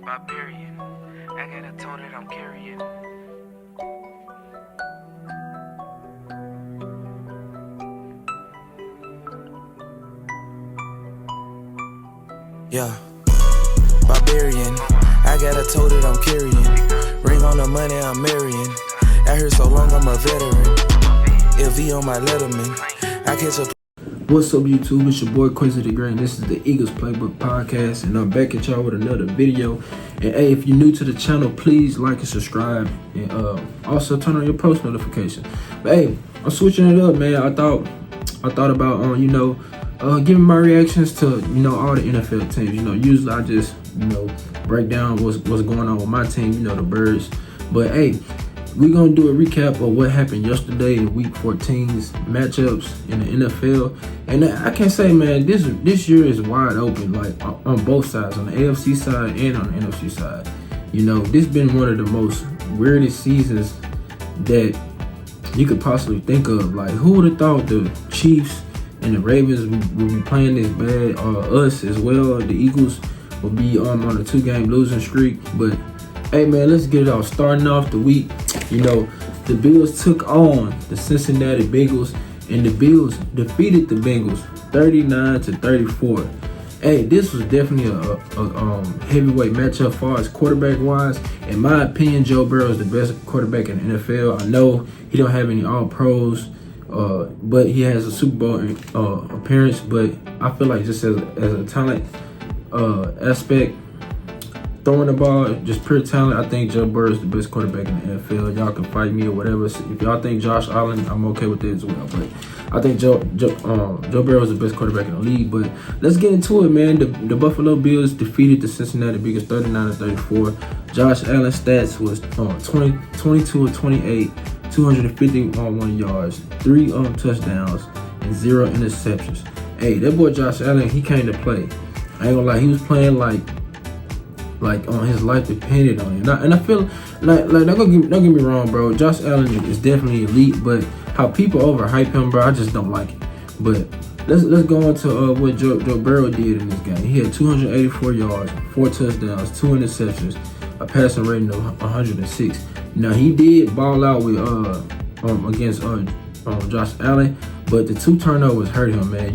Barbarian. I got a toe that I'm carrying. Yeah, Barbarian. I got a toe that I'm carrying. Ring on the money I'm marrying. I heard so long I'm a veteran. LV on my Letterman. I catch a. What's up, YouTube? It's your boy Quincy the Great. This is the Eagles Playbook Podcast, and I'm back at y'all with another video. And hey, if you're new to the channel, please like and subscribe, and also turn on your post notifications. But hey, I'm switching it up, man. I thought about giving my reactions to all the NFL teams. Usually I just break down what's going on with my team, the Birds. But hey, we're going to do a recap of what happened yesterday in Week 14's matchups in the NFL. And I can say, man, this year is wide open, like on both sides, on the AFC side and on the NFC side. This been one of the most weirdest seasons that you could possibly think of. Like, who would have thought the Chiefs and the Ravens would be playing this bad, or us as well? The Eagles will be on a 2-game losing streak. But hey, man, let's get it off. Starting off the week, the Bills took on the Cincinnati Bengals, and the Bills defeated the Bengals 39-34. Hey, this was definitely a heavyweight matchup as far as quarterback wise. In my opinion, Joe Burrow is the best quarterback in the NFL. I know he don't have any All-Pros, but he has a Super Bowl appearance. But I feel like just as a talent aspect, throwing the ball, just pure talent, I think Joe Burrow is the best quarterback in the NFL. Y'all can fight me or whatever. If y'all think Josh Allen, I'm okay with that as well. But I think Joe Burrow is the best quarterback in the league. But let's get into it, man. The Buffalo Bills defeated the Cincinnati Bengals 39-34. Josh Allen's stats was 22 of 28, 251 yards, 3 touchdowns, and 0 interceptions. Hey, that boy Josh Allen, he came to play. I ain't gonna lie, he was playing like on his life depended on it. And I feel like don't get me wrong, bro. Josh Allen is definitely elite, but how people overhype him, bro, I just don't like it. But let's go on to what Joe Burrow did in this game. He had 284 yards, 4 touchdowns, 2 interceptions, a passing rating of 106. Now he did ball out with against Josh Allen, but the 2 turnovers hurt him, man.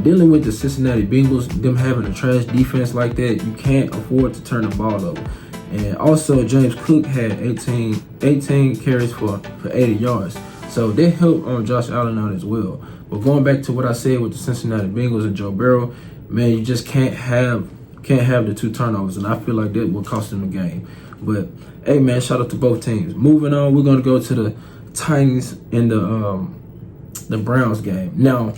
Dealing with the Cincinnati Bengals, them having a trash defense like that, you can't afford to turn the ball over. And also, James Cook had 18 carries for 80 yards. So they helped Josh Allen out as well. But going back to what I said with the Cincinnati Bengals and Joe Burrow, man, you just can't have the 2 turnovers, and I feel like that will cost them the game. But hey, man, shout out to both teams. Moving on, we're gonna go to the Titans and the Browns game. Now,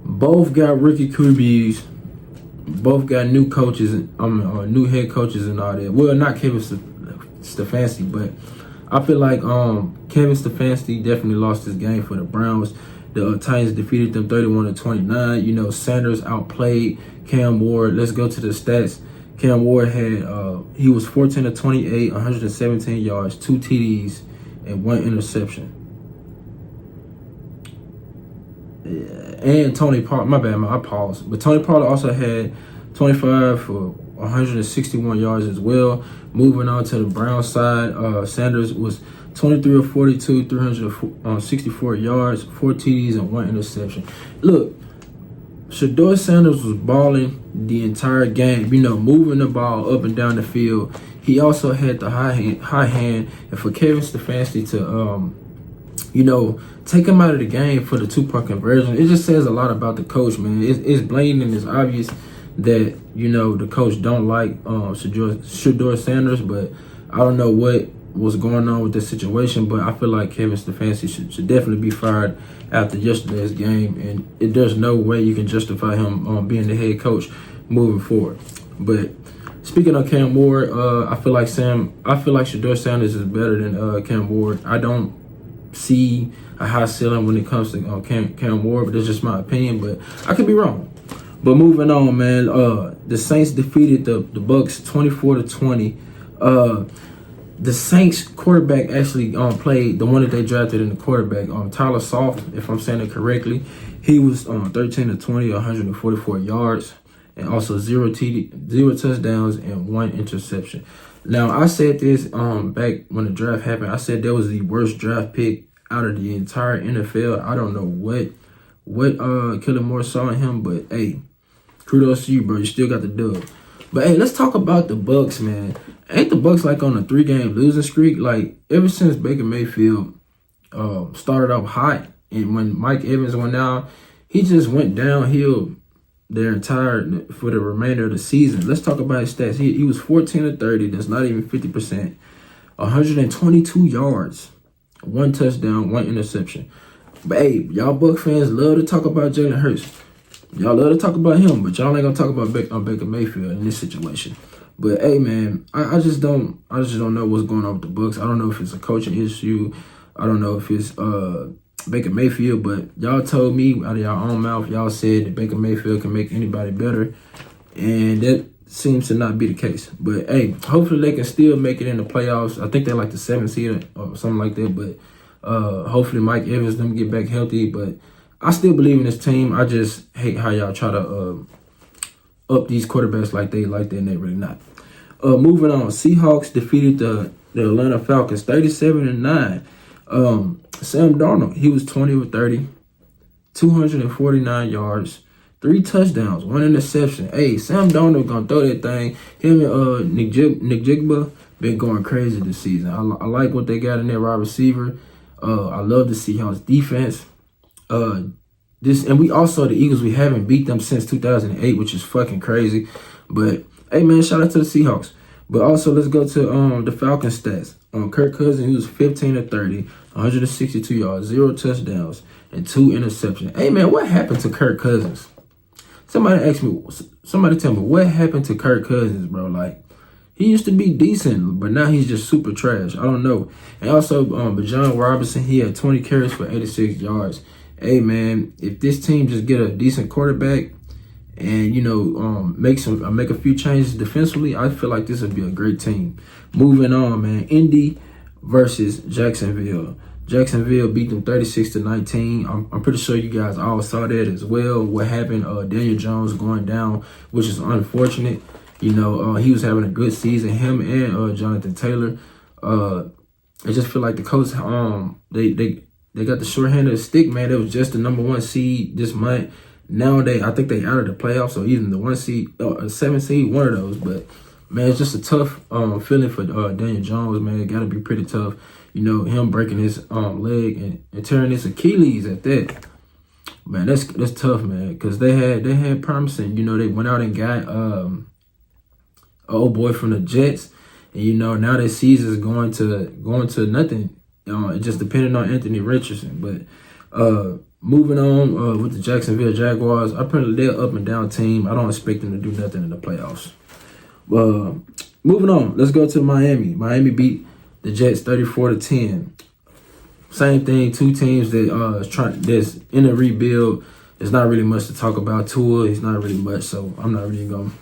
both got rookie QBs, both got new coaches, new head coaches and all that. Well, not Kevin Stefanski, but I feel like Kevin Stefanski definitely lost this game for the Browns. The Titans defeated them 31-29. Sanders outplayed Cam Ward. Let's go to the stats. Cam Ward had he was 14 of 28, 117 yards, 2 TDs, and 1 interception. And Tony Pollard, my bad, I paused. But Tony Pollard also had 25 for 161 yards as well. Moving on to the Browns side, Sanders was 23 of 42, 364 yards, 4 TDs, and 1 interception. Look, Shedeur Sanders was balling the entire game, moving the ball up and down the field. He also had the high hand, and for Kevin Stefanski to take him out of the game for the 2-point conversion, it just says a lot about the coach, man. It's blatant and it's obvious that, the coach don't like Shedeur Sanders, but I don't know what was going on with this situation, but I feel like Kevin Stefanski should definitely be fired after yesterday's game, and there's no way you can justify him being the head coach moving forward. But speaking of Cam Ward, I feel like Shedeur Sanders is better than Cam Ward. I don't see a high ceiling when it comes to Cam Ward, but that's just my opinion, but I could be wrong. But moving on, man, the Saints defeated the Bucks 24-20. The Saints quarterback actually played the one that they drafted in the quarterback, Tyler Soft, if I'm saying it correctly. He was 13 of 20, 144 yards. and also zero touchdowns and 1 interception. Now, I said this back when the draft happened. I said that was the worst draft pick out of the entire NFL. I don't know what Kellen Moore saw in him, but hey, kudos to you, bro. You still got the dub. But hey, let's talk about the Bucs, man. Ain't the Bucs like on a 3-game losing streak? Like ever since Baker Mayfield started off hot, and when Mike Evans went out, he just went downhill for the remainder of the season. Let's talk about his stats. He was 14-30. That's not even 50%. 122 yards, 1 touchdown, 1 interception. But hey, y'all Bucs fans love to talk about Jalen Hurts. Y'all love to talk about him, but y'all ain't gonna talk about Baker Mayfield in this situation. But hey, man, I just don't know what's going on with the Bucs. I don't know if it's a coaching issue. I don't know if it's Baker Mayfield. But y'all told me out of y'all own mouth, y'all said that Baker Mayfield can make anybody better, and that seems to not be the case. But hey, hopefully they can still make it in the playoffs. I think they're like the 7th seed or something like that. But hopefully Mike Evans them get back healthy. But I still believe in this team. I just hate how y'all try to up these quarterbacks like they and they really not. Moving on, Seahawks defeated the Atlanta Falcons 37-9. Sam Darnold, he was 20-30, 249 yards, 3 touchdowns, 1 interception. Hey, Sam Darnold gonna throw that thing. Him and Nick Jigba been going crazy this season. I like what they got in their wide receiver. I love the Seahawks defense. And we also, the Eagles, we haven't beat them since 2008, which is fucking crazy. But hey, man, shout out to the Seahawks. But also, let's go to the Falcons stats. Kirk Cousins, he was 15-30, 162 yards, 0 touchdowns, and 2 interceptions. Hey, man, what happened to Kirk Cousins? Somebody tell me, what happened to Kirk Cousins, bro? Like, he used to be decent, but now he's just super trash. I don't know. And also, Bijan Robinson, he had 20 carries for 86 yards. Hey, man, if this team just get a decent quarterback and, make a few changes defensively, I feel like this would be a great team. Moving on, man. Indy versus Jacksonville. Jacksonville beat them 36-19. I'm pretty sure you guys all saw that as well. What happened? Daniel Jones going down, which is unfortunate. He was having a good season. Him and Jonathan Taylor. I just feel like the coach, they got the short hand of the stick, man. It was just the number 1 seed this month. Nowadays, I think they out of the playoffs, so even the 1 seed, 7 seed, one of those. But man, it's just a tough feeling for Daniel Jones, man. It got to be pretty tough. Him breaking his leg and tearing his Achilles at that. Man, that's tough, man. Because they had promising. They went out and got an old boy from the Jets, and now their season's going to nothing. It just depending on Anthony Richardson. But moving on with the Jacksonville Jaguars, apparently they're up and down team. I don't expect them to do nothing in the playoffs. Moving on, let's go to Miami. Miami beat the Jets 34-10. Same thing, 2 teams that's in a rebuild. There's not really much to talk about. Tua, he's not really much, so I'm not really going.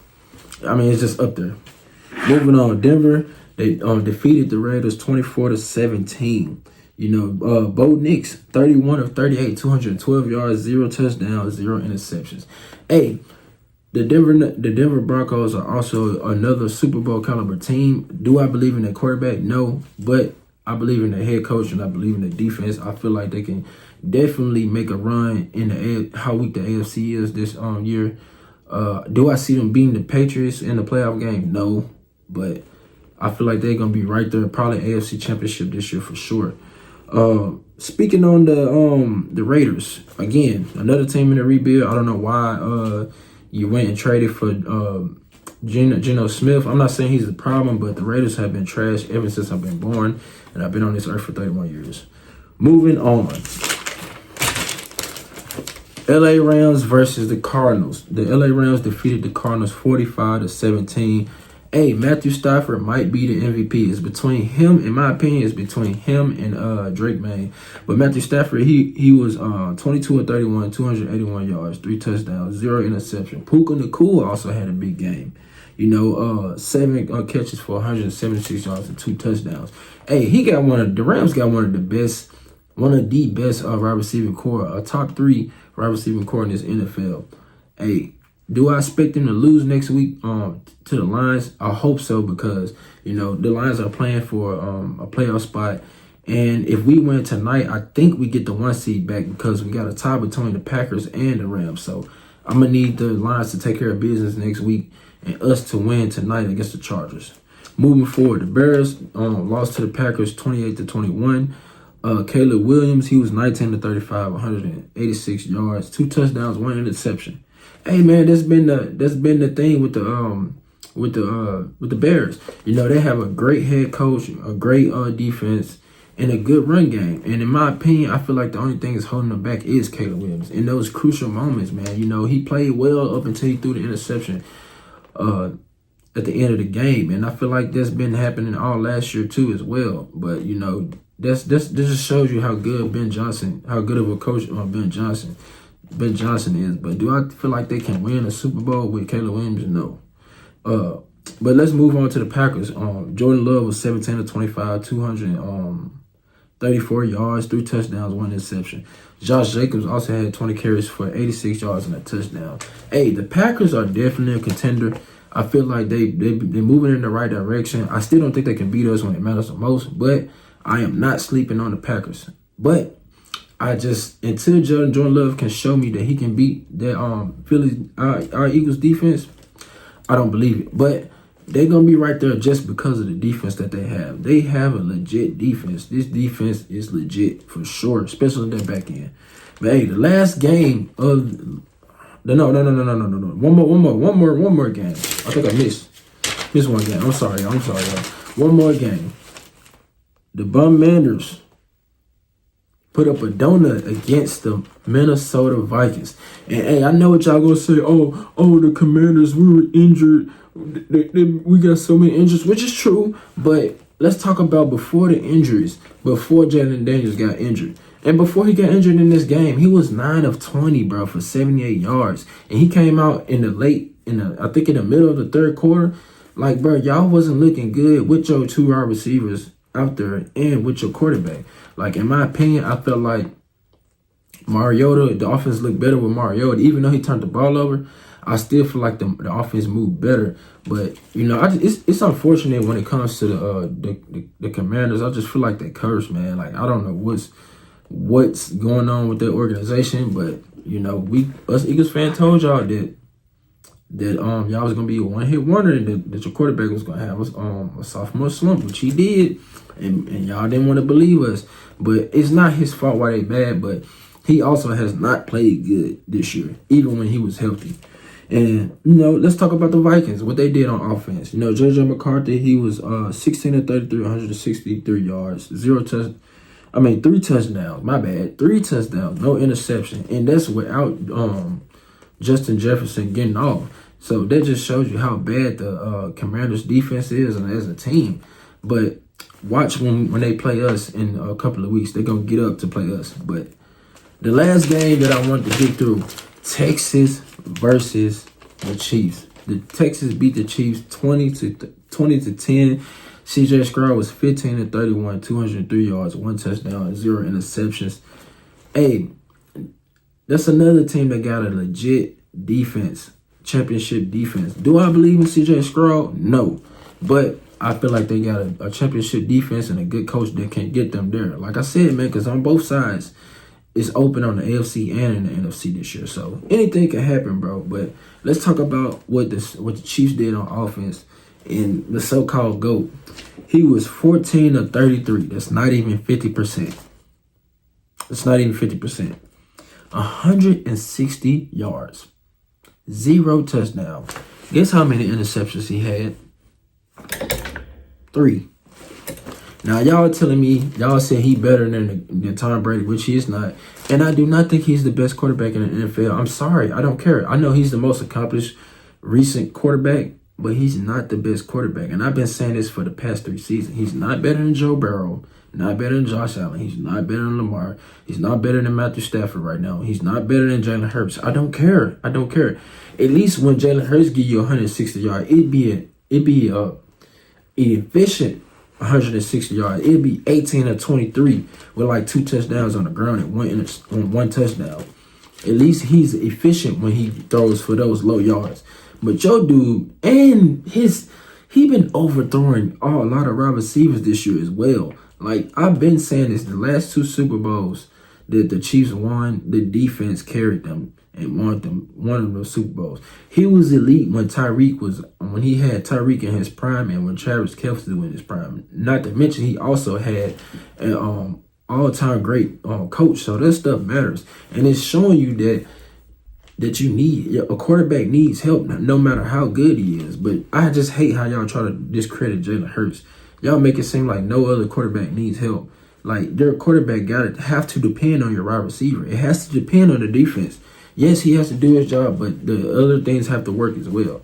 It's just up there. Moving on, Denver, they defeated the Raiders 24-17. Bo Nix, 31-38, 212 yards, 0 touchdowns, 0 interceptions. Hey, the Denver Broncos are also another Super Bowl caliber team. Do I believe in their quarterback? No, but I believe in the head coach and I believe in the defense. I feel like they can definitely make a run in how weak the AFC is this year. Do I see them beating the Patriots in the playoff game? No, but I feel like they're gonna be right there, probably AFC Championship this year for sure. Speaking on the Raiders, again, another team in the rebuild. I don't know why you went and traded for Geno Smith. I'm not saying he's the problem, but the Raiders have been trash ever since I've been born, and I've been on this earth for 31 years. Moving on. LA Rams versus the Cardinals. The LA Rams defeated the Cardinals 45-17. Hey, Matthew Stafford might be the MVP. It's between him, in my opinion, it's between him and Drake May. But Matthew Stafford, he was 22-31, 281 yards, 3 touchdowns, 0 interception. Puka Nacua also had a big game. 7 catches for 176 yards and 2 touchdowns. Hey, the Rams got one of the best wide receiving core, a top 3 wide receiving core in this NFL. Hey, Do I expect them to lose next week to the Lions? I hope so, because, you know, the Lions are playing for a playoff spot. And if we win tonight, I think we get the 1 seed back, because we got a tie between the Packers and the Rams. So I'm going to need the Lions to take care of business next week and us to win tonight against the Chargers. Moving forward, the Bears lost to the Packers 28-21. Caleb Williams, he was 19-35, 186 yards, 2 touchdowns, 1 interception. Hey man, that's been the thing with the Bears. You know, they have a great head coach, a great defense, and a good run game. And in my opinion, I feel like the only thing that's holding them back is Caleb Williams. In those crucial moments, man, you know, he played well up until he threw the interception at the end of the game. And I feel like that's been happening all last year too as well. But, you know, this just shows you how good how good of a coach Ben Johnson is. But do I feel like they can win a Super Bowl with Caleb Williams? No. But let's move on to the Packers. Jordan Love was 17-25, 234 yards, 3 touchdowns, 1 interception. Josh Jacobs also had 20 carries for 86 yards and a touchdown. Hey, the Packers are definitely a contender. I feel like they're moving in the right direction. I still don't think they can beat us when it matters the most, but I am not sleeping on the Packers. But until Jordan Love can show me that he can beat that our Eagles defense, I don't believe it. But they're gonna be right there just because of the defense that they have. They have a legit defense. This defense is legit for sure, especially in their back end. But hey, the last game of no. One more game. I think I missed one game. I'm sorry, y'all. One more game. The Bum Manders put up a donut against the Minnesota Vikings. And hey, I know what y'all gonna say. Oh, the Commanders, we were injured. We got so many injuries, which is true. But let's talk about before the injuries, before Jalen Daniels got injured. And before he got injured in this game, he was 9 of 20, bro, for 78 yards. And he came out in the middle of the third quarter. Like, bro, y'all wasn't looking good with your 2 wide receivers out there and with your quarterback. Like, in my opinion, I felt like Mariota, the offense looked better with Mariota. Even though he turned the ball over, I still feel like the offense moved better. But, you know, it's unfortunate when it comes to the Commanders. I just feel like they cursed, man. Like, I don't know what's going on with their organization, but, you know, us Eagles fans told y'all that y'all was gonna be a one-hit wonder, and that your quarterback was gonna have a sophomore slump, which he did, and y'all didn't want to believe us. But it's not his fault why they bad, but he also has not played good this year, even when he was healthy. And, you know, let's talk about the Vikings, what they did on offense. You know, JJ McCarthy, he was 16-33, 163 yards, 3 touchdowns, my bad, 3 touchdowns, no interception, and that's without Justin Jefferson getting off. So that just shows you how bad the Commanders defense is as a team. But watch when they play us in a couple of weeks, they're going to get up to play us. But the last game that I want to get through, Texas versus the Chiefs. The Texas beat the Chiefs 20-10. CJ Stroud was 15-31, 203 yards, 1 touchdown, 0 interceptions. Hey, that's another team that got a legit defense, championship defense. Do I believe in CJ Stroud? No. But I feel like they got a championship defense and a good coach that can get them there. Like I said, man, because on both sides, it's open on the AFC and in the NFC this year. So anything can happen, bro. But let's talk about what the Chiefs did on offense. And the so-called GOAT, he was 14-33. That's not even 50%. It's not even 50%. 160 yards. 0 touchdowns. Guess how many interceptions he had? 3. Now, y'all telling me, y'all say he better than Tom Brady, which he is not. And I do not think he's the best quarterback in the NFL. I'm sorry. I don't care. I know he's the most accomplished recent quarterback, but he's not the best quarterback. And I've been saying this for the past 3 seasons. He's not better than Joe Burrow, not better than Josh Allen. He's not better than Lamar. He's not better than Matthew Stafford right now. He's not better than Jalen Hurts. I don't care. At least when Jalen Hurts give you 160 yards, it'd be efficient 160 yards. It'd be 18-23 with like 2 touchdowns on the ground and one touchdown. At least he's efficient when he throws for those low yards. But your dude and he been overthrowing a lot of wide receivers this year as well. Like, I've been saying this, the last 2 Super Bowls that the Chiefs won, the defense carried them and won one of those Super Bowls. He was elite when he had Tyreek in his prime and when Travis Kelce was in his prime. Not to mention he also had an all-time great coach. So that stuff matters. And it's showing you that you need, a quarterback needs help no matter how good he is. But I just hate how y'all try to discredit Jalen Hurts. Y'all make it seem like no other quarterback needs help. Like, their quarterback have to depend on your wide receiver. It has to depend on the defense. Yes, he has to do his job, but the other things have to work as well.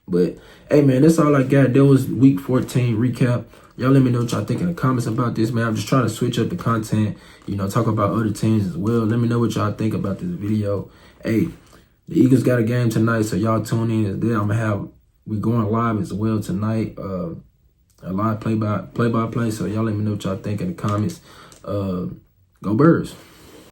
But, hey, man, that's all I got. That was Week 14 recap. Y'all let me know what y'all think in the comments about this, man. I'm just trying to switch up the content, talk about other teams as well. Let me know what y'all think about this video. Hey, the Eagles got a game tonight, so y'all tune in. We going live as well tonight. A live play-by-play. So y'all let me know what y'all think in the comments. Go Birds.